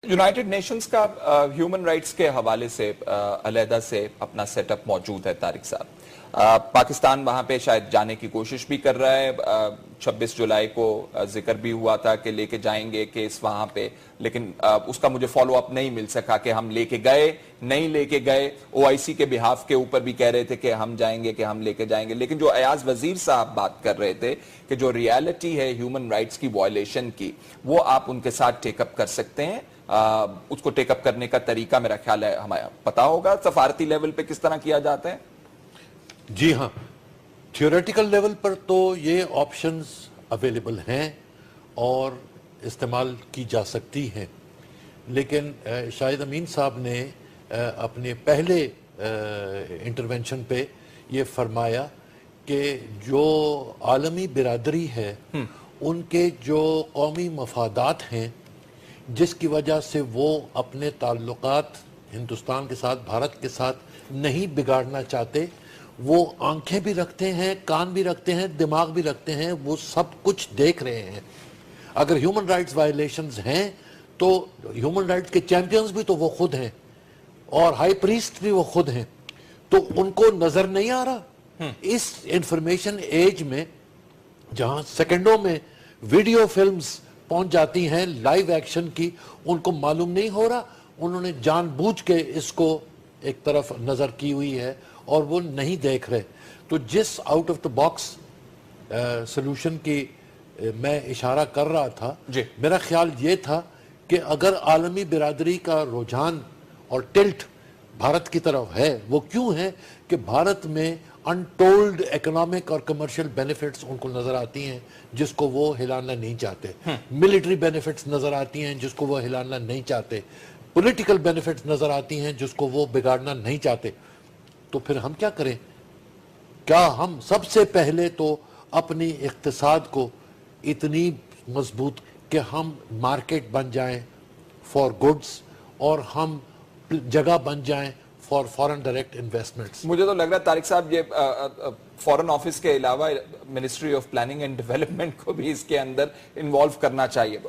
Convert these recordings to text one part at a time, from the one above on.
United Nations का human rights के हवाले से अलहदा से अपना सेटअप मौजूद है तारिक साहब। पाकिस्तान वहां पे शायद जाने की कोशिश भी कर रहा है। 26 जुलाई को जिक्र भी हुआ था कि लेके जाएंगे केस वहां पे, लेकिन उसका मुझे फॉलो अप नहीं मिल सका कि हम लेके गए नहीं लेके गए। ओआईसी के बिहाफ के ऊपर भी कह रहे थे कि हम जाएंगे कि हम लेके जाएंगे, लेकिन जो अयाज वजीर साहब बात कर रहे थे कि जो रियलिटी है ह्यूमन राइट्स की वायलेशन की, वो आप उनके साथ टेकअप कर सकते हैं। उसको टेकअप करने का तरीका मेरा ख्याल है हमें पता होगा सफारती लेवल पे किस तरह किया जाता है। जी हाँ, थियोरेटिकल लेवल पर तो ये ऑप्शंस अवेलेबल हैं और इस्तेमाल की जा सकती हैं, लेकिन शाहिद अमीन साहब ने अपने पहले इंटरवेंशन पे ये फरमाया कि जो आलमी बिरादरी है उनके जो कौमी मफादात हैं जिसकी वजह से वो अपने ताल्लुकात हिंदुस्तान के साथ, भारत के साथ नहीं बिगाड़ना चाहते, वो आंखें भी रखते हैं, कान भी रखते हैं, दिमाग भी रखते हैं, वो सब कुछ देख रहे हैं। अगर ह्यूमन राइट्स वायलेशंस हैं तो ह्यूमन राइट्स के चैंपियंस भी तो वो खुद हैं और हाई प्रीस्ट भी वो खुद हैं, तो उनको नजर नहीं आ रहा। इस इंफॉर्मेशन एज में जहां सेकंडों में वीडियो फिल्म्स पहुंच जाती हैं लाइव एक्शन की, उनको मालूम नहीं हो रहा। उन्होंने जानबूझ के इसको एक तरफ नजर की हुई है और वो नहीं देख रहे। तो जिस out of the box solution की मैं इशारा कर रहा था, मेरा ख्याल ये था कि अगर आलमी बिरादरी का रुझान और टिल्ट भारत की तरफ है, वो क्यों है कि भारत में अनटोल्ड इकोनॉमिक और कमर्शियल बेनिफिट्स उनको नजर आती हैं जिसको वो हिलाना नहीं चाहते, मिलिट्री बेनिफिट्स नजर आती हैं जिसको वो हिलाना नहीं चाहते, पॉलिटिकल बेनिफिट्स नजर आती हैं जिसको वो बिगाड़ना नहीं चाहते। तो फिर हम क्या करें? क्या हम सबसे पहले तो अपनी इक्तिसाद को इतनी मजबूत कि हम मार्केट बन जाएं फॉर गुड्स और हम जगह बन जाएं फॉर फॉरेन डायरेक्ट इन्वेस्टमेंट्स। मुझे तो लग रहा है तारिक साहब ये फॉरेन ऑफिस के अलावा ministry of planning and development को भी इसके अंदर इन्वॉल्व करना चाहिए,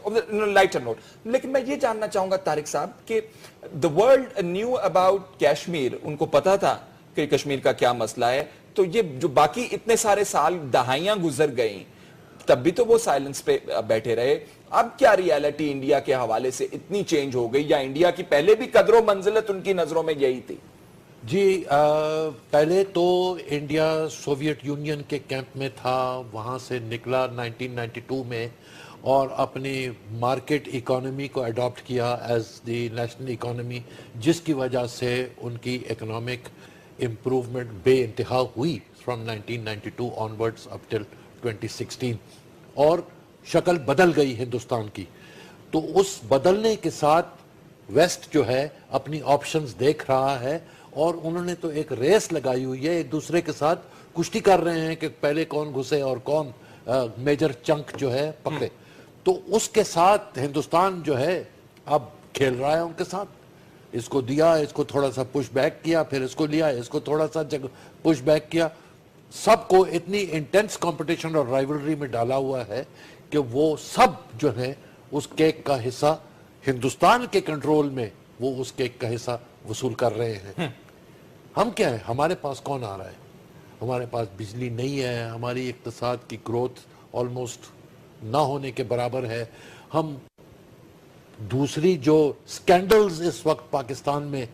लाइटर नोट। लेकिन मैं ये जानना चाहूंगा तारिक साहब कि the world knew about Kashmir, उनको पता था कि कश्मीर का क्या मसला है, तो ये जो बाकी इतने सारे साल दहाइयां गुजर गई तब भी तो वो साइलेंस पे बैठे रहे। अब क्या रियलिटी इंडिया के हवाले से इतनी चेंज हो गई, या इंडिया की पहले भी कदरों मंजिलत उनकी नजरों में यही थी? जी, पहले तो इंडिया सोवियत यूनियन के कैंप में था, वहाँ से निकला 1992 में और अपनी मार्केट इकोनॉमी को अडॉप्ट किया एज द नेशनल इकोनॉमी, जिसकी वजह से उनकी इकोनॉमिक इम्प्रूवमेंट बेइंतहा हुई फ्रॉम 1992 ऑनवर्ड्स अप टिल 2016 और शक्ल बदल गई हिंदुस्तान की। तो उस बदलने के साथ वेस्ट जो है अपनी ऑप्शंस देख रहा है और उन्होंने तो एक रेस लगाई हुई है, एक दूसरे के साथ कुश्ती कर रहे हैं कि पहले कौन घुसे और कौन मेजर चंक जो है पकड़े। तो उसके साथ हिंदुस्तान जो है अब खेल रहा है उनके साथ। इसको दिया, इसको थोड़ा सा पुश बैक किया, फिर इसको लिया, इसको थोड़ा सा पुश बैक किया। सबको इतनी इंटेंस कंपटीशन और राइवलरी में डाला हुआ है कि वो सब जो है उस केक का हिस्सा हिंदुस्तान के कंट्रोल में, वो उस केक का हिस्सा वसूल कर रहे हैं। हम क्या है, हमारे पास कौन आ रहा है? हमारे पास बिजली नहीं है, हमारी इक्तिसाद की ग्रोथ ऑलमोस्ट ना होने के बराबर है। हम दूसरी जो स्कैंडल्स इस वक्त पाकिस्तान में,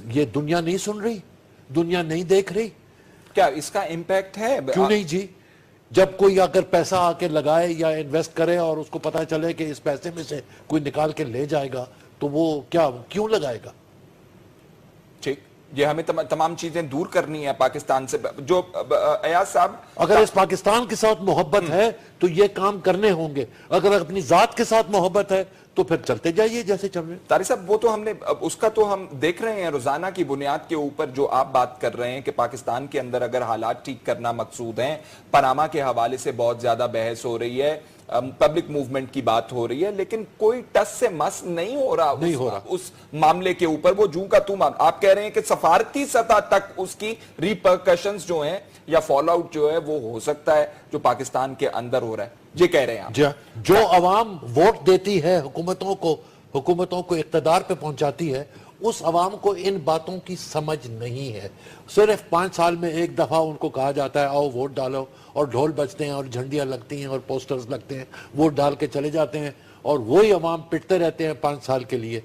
ये दुनिया नहीं सुन रही, दुनिया नहीं देख रही। क्या इसका इम्पैक्ट है? क्यों नहीं जी, जब कोई अगर पैसा आके लगाए या इन्वेस्ट करे और उसको पता चले कि इस पैसे में से कोई निकाल के ले जाएगा, तो वो क्या क्यों लगाएगा? ठीक, ये हमें तमाम चीजें दूर करनी है पाकिस्तान से। जो अयाज साहब, अगर इस पाकिस्तान के साथ मोहब्बत है तो ये काम करने होंगे, अगर अपनी जात के साथ मोहब्बत है तो फिर चलते जाइए जैसे चल रहे। तारिक साहब, वो तो हमने उसका तो हम देख रहे हैं रोजाना की बुनियाद के ऊपर जो आप बात कर रहे हैं कि पाकिस्तान के अंदर अगर हालात ठीक करना मकसूद हैं, पनामा के हवाले से बहुत ज्यादा बहस हो रही है, पब्लिक मूवमेंट की बात हो रही है, लेकिन कोई टस से मस नहीं हो रहा उस मामले के ऊपर। वो जू का तू आप कह रहे हैं कि सफारती सतह तक उसकी रिपरकशंस जो हैं या फॉलो आउट जो है वो हो सकता है जो पाकिस्तान के अंदर हो रहा है, ये कह रहे हैं आप? जो अवाम वोट देती है हुकूमतों को حکومتوں کو اقتدار پہ پہنچاتی ہے اس عوام کو ان باتوں کی سمجھ نہیں ہے. صرف 5 سال میں ایک دفعہ ان کو کہا جاتا ہے آؤ ووٹ ڈالو, اور ڈھول بجتے ہیں اور جھنڈیاں لگتی ہیں اور پوسٹرز لگتے ہیں, ووٹ ڈال کے چلے جاتے ہیں, اور وہی عوام پٹتے رہتے ہیں 5 سال کے لیے.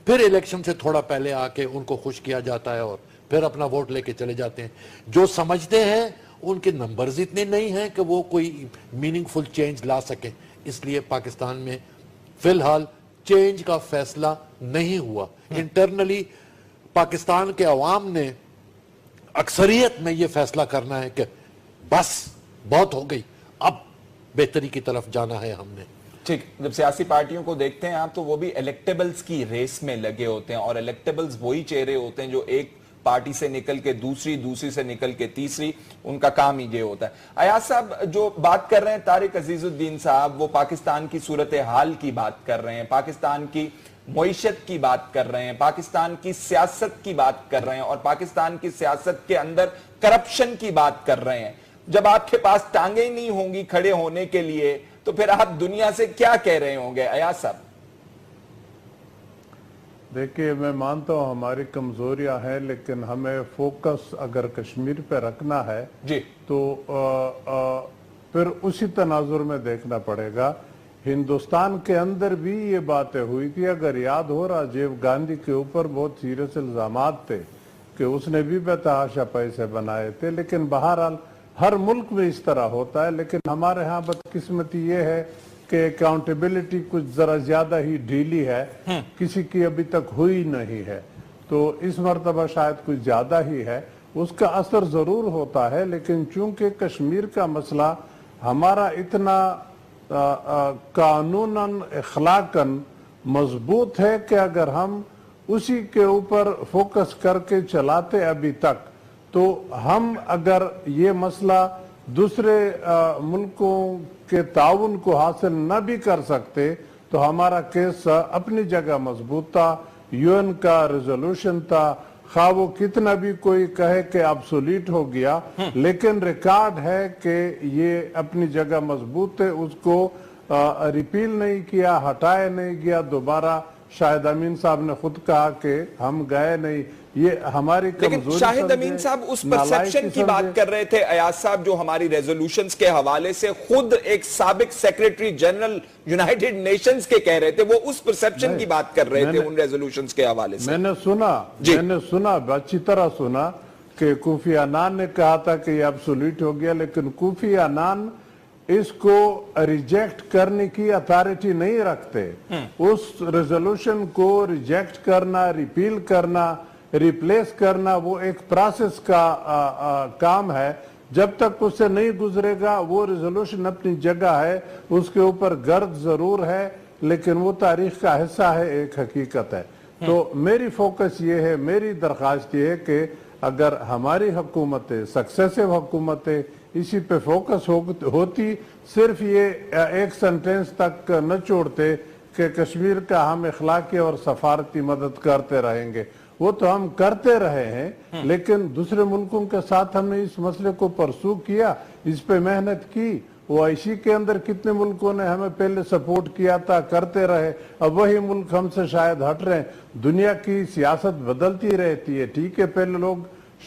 پھر الیکشن سے تھوڑا پہلے آ کے ان کو خوش کیا جاتا ہے اور پھر اپنا ووٹ لے کے چلے جاتے ہیں. جو سمجھتے ہیں ان کے نمبرز اتنے نہیں ہیں کہ وہ کوئی میننگ فل چینج لا سکیں. اس لیے پاکستان میں فی الحال چینج کا فیصلہ نہیں ہوا. انٹرنلی پاکستان کے عوام نے اکثریت میں یہ فیصلہ کرنا ہے کہ بس بہت ہو گئی, اب بہتری کی طرف جانا ہے ہم نے. ٹھیک, جب سیاسی پارٹیوں کو دیکھتے ہیں آپ تو وہ بھی الیکٹیبلز کی ریس میں لگے ہوتے ہیں, اور الیکٹیبلز وہی چہرے ہوتے ہیں جو ایک پارٹی سے نکل کے دوسری سے نکل کے تیسری, ان کا کام ہی یہ ہوتا ہے. ایاز صاحب جو بات کر رہے ہیں طارق عزیز الدین صاحب, وہ پاکستان کی صورتحال کی بات کر رہے ہیں, پاکستان کی معیشت کی بات کر رہے ہیں, پاکستان کی سیاست کی بات کر رہے ہیں, اور پاکستان کی سیاست کے اندر کرپشن کی بات کر رہے ہیں. جب آپ کے پاس ٹانگیں ہی نہیں ہوں گی کھڑے ہونے کے لیے تو پھر آپ دنیا سے کیا کہہ رہے ہوں گے ایاز صاحب؟ دیکھیے, میں مانتا ہوں ہماری کمزوریاں ہیں, لیکن ہمیں فوکس اگر کشمیر پہ رکھنا ہے جی تو پھر اسی تناظر میں دیکھنا پڑے گا. ہندوستان کے اندر بھی یہ باتیں ہوئی تھی, اگر یاد ہو راجیو گاندھی کے اوپر بہت سیریس الزامات تھے کہ اس نے بھی بتحاشا پیسے بنائے تھے, لیکن بہرحال ہر ملک میں اس طرح ہوتا ہے. لیکن ہمارے ہاں بدقسمتی یہ ہے کہ اکاؤنٹیبلٹی کچھ ذرا زیادہ ہی ڈھیلی ہے, کسی کی ابھی تک ہوئی نہیں ہے, تو اس مرتبہ شاید کچھ زیادہ ہی ہے. اس کا اثر ضرور ہوتا ہے, لیکن چونکہ کشمیر کا مسئلہ ہمارا اتنا قانوناً اخلاقاً مضبوط ہے کہ اگر ہم اسی کے اوپر فوکس کر کے چلاتے ابھی تک, تو ہم اگر یہ مسئلہ دوسرے ملکوں کے تعاون کو حاصل نہ بھی کر سکتے تو ہمارا کیس اپنی جگہ مضبوط تھا. یو این کا ریزولوشن تھا, خواہ وہ کتنا بھی کوئی کہے کہ ابسولیٹ ہو گیا, لیکن ریکارڈ ہے کہ یہ اپنی جگہ مضبوط ہے, اس کو ریپیل نہیں کیا, ہٹائے نہیں گیا. دوبارہ شاہد امین صاحب نے خود کہا کہ ہم گئے نہیں. یہ ہماری لیکن کمزوری شاہد امین صاحب اس پرسپشن کی بات کر رہے تھے ایاز صاحب, جو ہماری ریزولوشنز کے حوالے سے خود ایک سابق سیکریٹری جنرل یونائیٹڈ نیشنز کے کہہ رہے تھے, وہ اس پرسپشن کی بات کر رہے تھے ان ریزولوشنز کے حوالے سے. میں نے سنا اچھی طرح سنا کہ کوفی عنان نے کہا تھا کہ یہ ابسولیٹ ہو گیا, لیکن کوفی عنان اس کو ریجیکٹ کرنے کی اتھارٹی نہیں رکھتے. اس ریزولوشن کو ریجیکٹ کرنا, ریپیل کرنا, ریپلیس کرنا وہ ایک پروسیس کا کام ہے. جب تک اس سے نہیں گزرے گا وہ ریزولوشن اپنی جگہ ہے, اس کے اوپر گرد ضرور ہے, لیکن وہ تاریخ کا حصہ ہے, ایک حقیقت ہے. تو میری فوکس یہ ہے, میری درخواست یہ ہے کہ اگر ہماری حکومتیں سکسیسو حکومتیں اسی پہ فوکس ہوتی, صرف یہ ایک سنٹینس تک نہ چھوڑتے کہ کشمیر کا ہم اخلاقی اور سفارتی مدد کرتے رہیں گے. وہ تو ہم کرتے رہے ہیں, لیکن دوسرے ملکوں کے ساتھ ہم نے اس مسئلے کو پرسو کیا, اس پہ محنت کی. وہ آئی کے اندر کتنے ملکوں نے ہمیں پہلے سپورٹ کیا تھا, کرتے رہے, اب وہی ملک ہم سے شاید ہٹ رہے ہیں. دنیا کی سیاست بدلتی رہتی ہے. ٹھیک ہے, پہلے لوگ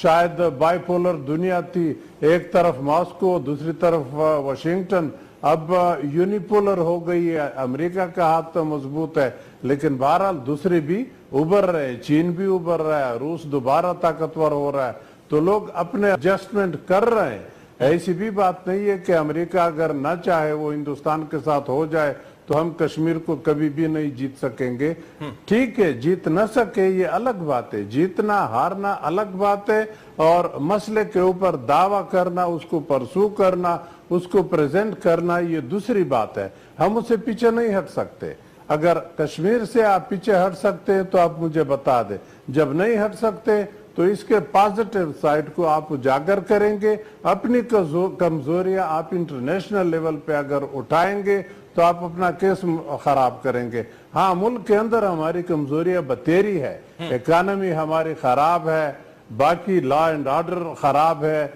شاید بائی پولر دنیا تھی, ایک طرف ماسکو دوسری طرف واشنگٹن, اب یونیپولر ہو گئی ہے. امریکہ کا ہاتھ تو مضبوط ہے, لیکن بہرحال دوسرے بھی ابھر رہے, چین بھی ابھر رہا ہے, روس دوبارہ طاقتور ہو رہا ہے, تو لوگ اپنے ایڈجسٹمنٹ کر رہے ہیں. ایسی بھی بات نہیں ہے کہ امریکہ اگر نہ چاہے وہ ہندوستان کے ساتھ ہو جائے تو ہم کشمیر کو کبھی بھی نہیں جیت سکیں گے. ٹھیک ہے, جیت نہ سکے یہ الگ بات ہے, جیتنا ہارنا الگ بات ہے, اور مسئلے کے اوپر دعویٰ کرنا, اس کو پرسو کرنا, اس کو پریزنٹ کرنا, یہ دوسری بات ہے. ہم اسے پیچھے نہیں ہٹ سکتے. اگر کشمیر سے آپ پیچھے ہٹ سکتے ہیں تو آپ مجھے بتا دیں, جب نہیں ہٹ سکتے تو اس کے پازیٹیو سائٹ کو آپ اجاگر کریں گے. اپنی کمزوریاں آپ انٹرنیشنل لیول پہ اگر اٹھائیں گے تو آپ اپنا کیس خراب کریں گے. ہاں, ملک کے اندر ہماری کمزوریاں بتیری ہے, اکانومی ہماری خراب ہے, باقی لا اینڈ آرڈر خراب ہے,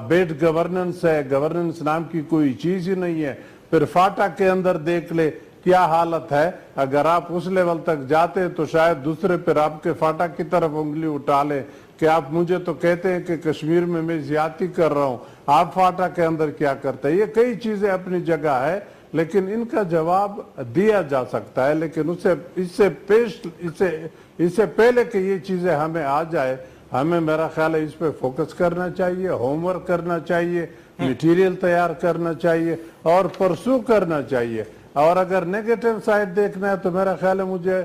بیڈ گورننس ہے, گورننس نام کی کوئی چیز ہی نہیں ہے. پھر فاٹا کے اندر دیکھ لے, क्या हालत है। अगर आप उस लेवल तक जाते तो शायद दूसरे पर आपके फाटा की तरफ उंगली उठा ले कि आप मुझे तो कहते हैं कि कश्मीर में मैं ज्यादती कर रहा हूं, आप फाटा के अंदर क्या करते हैं। ये कई चीजें अपनी जगह है, लेकिन इनका जवाब दिया जा सकता है, लेकिन इससे पहले कि ये चीजें हमें आ जाए, हमें मेरा ख्याल है इस पे फोकस करना चाहिए, होमवर्क करना चाहिए, मटेरियल तैयार करना चाहिए और परसू करना चाहिए। और अगर नेगेटिव साइड देखना है तो मेरा ख्याल है मुझे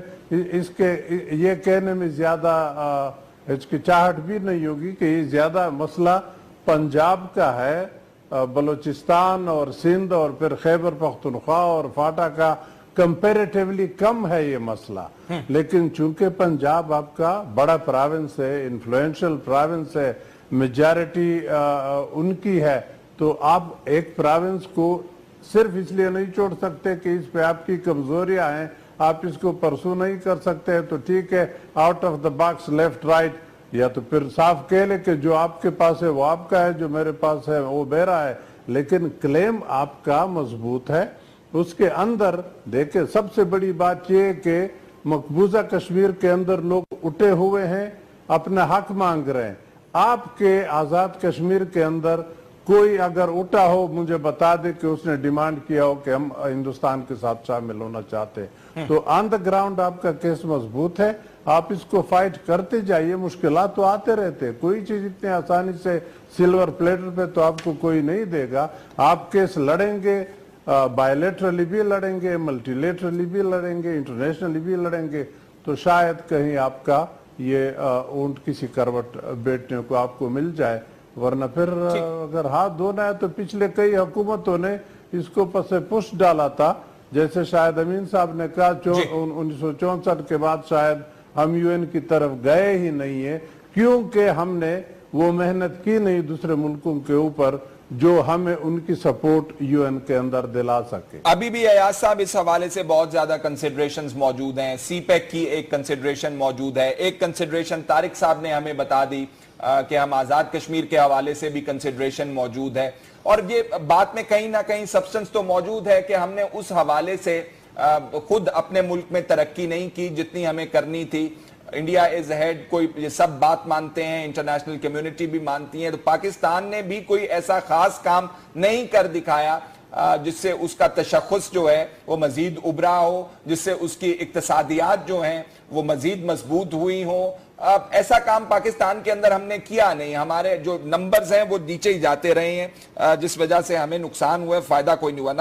इसके ये कहने में ज्यादा हिचकिचाहट भी नहीं होगी कि ये ज्यादा मसला पंजाब का है, बलूचिस्तान और सिंध और फिर खैबर पख्तूनख्वा और फाटा का कंपैरेटिवली कम है ये मसला। लेकिन चूंकि पंजाब आपका बड़ा प्रोविंस है, इन्फ्लुएंशियल प्रोविंस है, मेजॉरिटी उनकी है, तो आप एक प्रोविंस को सिर्फ इसलिए नहीं छोड़ सकते कि इस पे आपकी कमजोरियां हैं, आप इसको परसू नहीं कर सकते, तो ठीक है out of the box left right, या तो फिर साफ कह ले कि जो आपके पास है वो आपका है, जो मेरे पास है वो मेरा है, लेकिन क्लेम आपका मजबूत है। उसके अंदर देखे सबसे बड़ी बात यह कि मकबूजा कश्मीर के अंदर लोग उठे हुए हैं, अपना हक मांग रहे हैं। आपके आजाद कश्मीर के अंदर कोई अगर उठा हो मुझे बता दे कि उसने डिमांड किया हो कि हम हिंदुस्तान के साथ शामिल होना चाहते हैं, तो ऑन द ग्राउंड आपका केस मजबूत है, आप इसको फाइट करते जाइए। मुश्किलात तो आते रहते हैं, कोई चीज इतनी आसानी से सिल्वर प्लेटर पे तो आपको कोई नहीं देगा। आप केस लड़ेंगे, बायलेटरली भी लड़ेंगे, मल्टीलेटरली भी लड़ेंगे, इंटरनेशनली भी लड़ेंगे, तो शायद कहीं आपका ये ऊंट किसी करवट बैठने को आपको मिल जाए। वरना फिर अगर हाथ धोना है तो पिछले कई हुकूमतों ने इसको पसे पुश डाला था, जैसे शायद अमीन साहब ने कहा 1964 के बाद शायद हम यूएन की तरफ गए ही नहीं है, क्योंकि हमने वो मेहनत की नहीं दूसरे मुल्कों के ऊपर जो हमें उनकी सपोर्ट यूएन के अंदर दिला सके। अभी भी अयाज साहब इस हवाले से बहुत ज्यादा कंसिडरेशंस मौजूद हैं। सीपैक की एक कंसिडरेशन मौजूद है, एक कंसिडरेशन तारिक साहब ने हमें बता दी कि हम आजाद कश्मीर के हवाले से भी कंसिडरेशन मौजूद है, और ये बात में कहीं ना कहीं सब्सटेंस तो मौजूद है कि हमने उस हवाले से खुद अपने मुल्क में तरक्की नहीं की जितनी हमें करनी थी। इंडिया इज हेड, कोई ये सब बात मानते हैं, इंटरनेशनल कम्युनिटी भी मानती है, तो पाकिस्तान ने भी कोई ऐसा खास काम नहीं कर दिखाया जिससे उसका तशख़्ख़ुस जो है वो मजीद उभरा हो, जिससे उसकी इक्तसादियात जो हैं वो मजीद मजबूत हुई हो। ऐसा काम पाकिस्तान के अंदर हमने किया नहीं, हमारे जो नंबर्स हैं वो नीचे ही जाते रहे हैं, जिस वजह से हमें नुकसान हुआ, फायदा कोई नहीं हुआ।